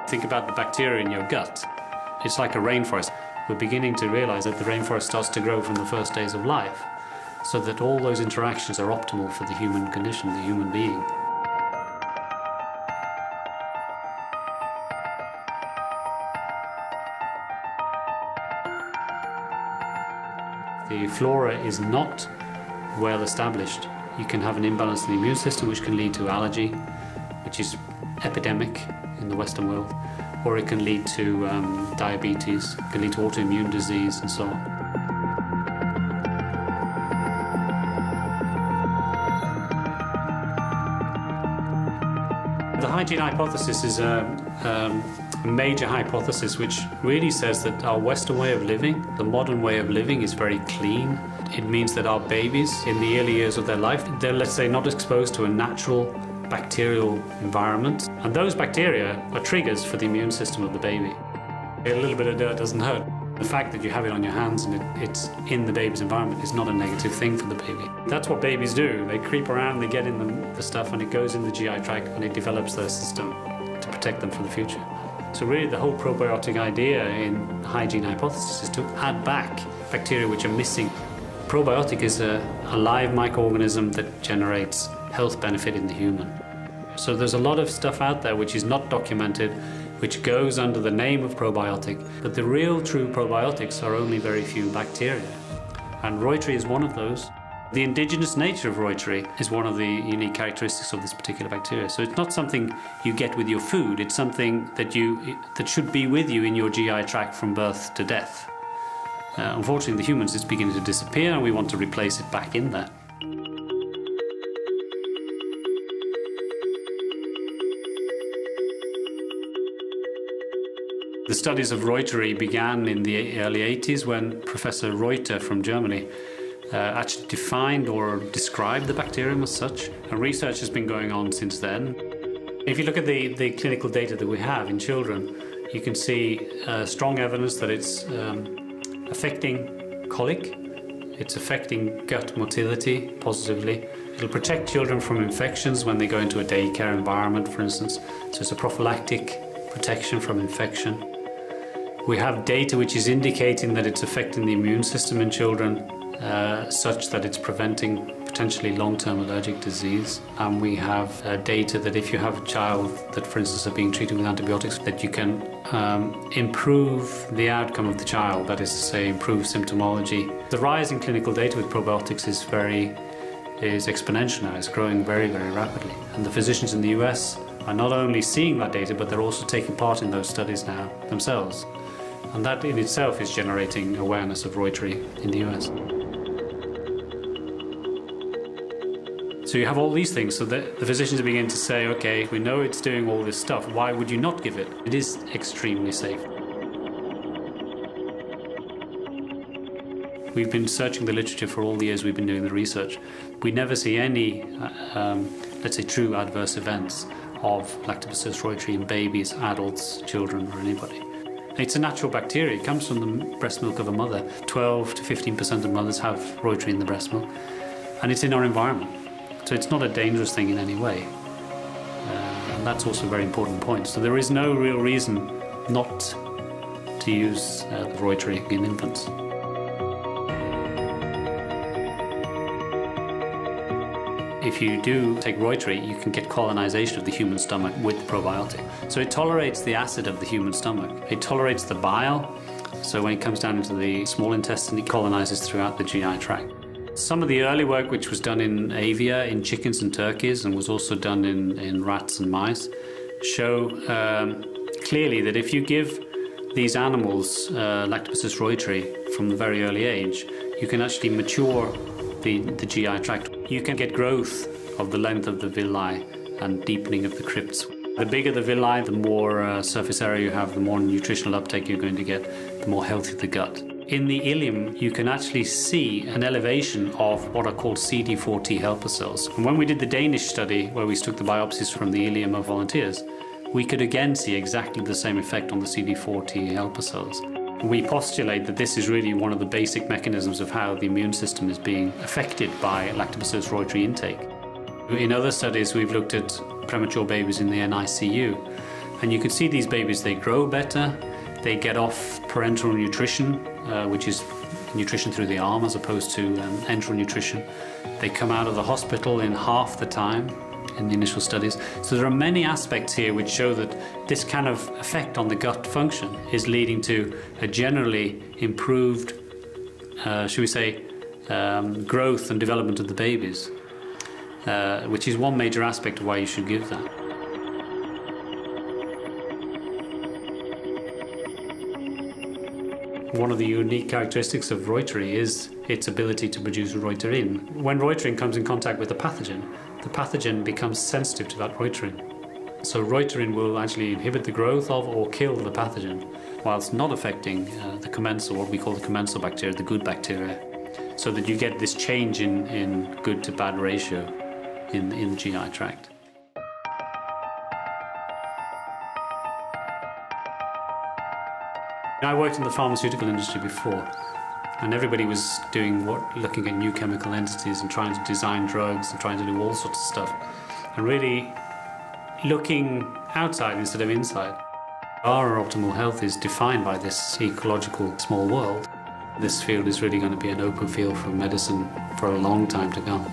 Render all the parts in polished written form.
Think about the bacteria in your gut. It's like a rainforest. We're beginning to realize that the rainforest starts to grow from the first days of life, so that all those interactions are optimal for the human condition, the human being. The flora is not well established. You can have an imbalance in the immune system, which can lead to allergy, which is epidemic in the Western world, or it can lead to diabetes, it can lead to autoimmune disease, and so on. The hygiene hypothesis is a major hypothesis which really says that our Western way of living, the modern way of living, is very clean. It means that our babies, in the early years of their life, they're, let's say, not exposed to a natural bacterial environment. And those bacteria are triggers for the immune system of the baby. A little bit of dirt doesn't hurt. The fact that you have it on your hands and it's in the baby's environment is not a negative thing for the baby. That's what babies do. They creep around, they get in the stuff, and it goes in the GI tract and it develops their system to protect them for the future. So really the whole probiotic idea in the hygiene hypothesis is to add back bacteria which are missing. Probiotic is a live microorganism that generates health benefit in the human. So there's a lot of stuff out there which is not documented, which goes under the name of probiotic, but the real true probiotics are only very few bacteria. And Reuteri is one of those. The indigenous nature of Reuteri is one of the unique characteristics of this particular bacteria. So it's not something you get with your food, it's something that should be with you in your GI tract from birth to death. Unfortunately, in the humans, it's beginning to disappear, and we want to replace it back in there. The studies of Reuteri began in the early 80s when Professor Reuter from Germany actually defined or described the bacterium as such. And research has been going on since then. If you look at the clinical data that we have in children, you can see strong evidence that it's affecting colic, it's affecting gut motility positively. It'll protect children from infections when they go into a daycare environment, for instance. So it's a prophylactic protection from infection. We have data which is indicating that it's affecting the immune system in children such that it's preventing potentially long-term allergic disease. And we have data that if you have a child that, for instance, are being treated with antibiotics, that you can improve the outcome of the child, that is to say, improve symptomology. The rise in clinical data with probiotics is exponential now. It's growing very, very rapidly. And the physicians in the US are not only seeing that data, but they're also taking part in those studies now themselves. And that in itself is generating awareness of Reuteri in the US. So you have all these things, so the physicians begin to say, okay, we know it's doing all this stuff, why would you not give it? It is extremely safe. We've been searching the literature for all the years we've been doing the research. We never see any, let's say, true adverse events of Lactobacillus reuteri in babies, adults, children, or anybody. It's a natural bacteria. It comes from the breast milk of a mother. 12 to 15% of mothers have Reuteri in the breast milk, and it's in our environment. So it's not a dangerous thing in any way. And that's also a very important point. So there is no real reason not to use the Reuteri in infants. If you do take Reuteri, you can get colonization of the human stomach with the probiotic. So it tolerates the acid of the human stomach. It tolerates the bile. So when it comes down into the small intestine, it colonizes throughout the GI tract. Some of the early work which was done in avia, in chickens and turkeys, and was also done in rats and mice, show clearly that if you give these animals Lactobacillus reuteri from the very early age, you can actually mature the GI tract. You can get growth of the length of the villi and deepening of the crypts. The bigger the villi, the more surface area you have, the more nutritional uptake you're going to get, the more healthy the gut. In the ileum, you can actually see an elevation of what are called CD4 T helper cells. And when we did the Danish study, where we took the biopsies from the ileum of volunteers, we could again see exactly the same effect on the CD4 T helper cells. We postulate that this is really one of the basic mechanisms of how the immune system is being affected by Lactobacillus reuteri intake. In other studies, we've looked at premature babies in the NICU, And you can see these babies, they grow better, they get off parenteral nutrition, which is nutrition through the arm as opposed to enteral nutrition. They come out of the hospital in half the time in the initial studies. So there are many aspects here which show that this kind of effect on the gut function is leading to a generally improved, should we say, growth and development of the babies, which is one major aspect of why you should give that. One of the unique characteristics of Reuterin is its ability to produce Reuterin. When Reuterin comes in contact with the pathogen becomes sensitive to that Reuterin. So Reuterin will actually inhibit the growth of or kill the pathogen, whilst not affecting the commensal, what we call the commensal bacteria, the good bacteria, so that you get this change in good to bad ratio in the GI tract. I worked in the pharmaceutical industry before, and everybody was looking at new chemical entities and trying to design drugs and trying to do all sorts of stuff, and really looking outside instead of inside. Our optimal health is defined by this ecological small world. This field is really going to be an open field for medicine for a long time to come.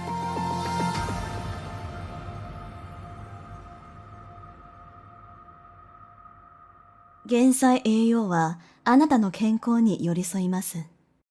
減災栄養はあなたの健康に寄り添います。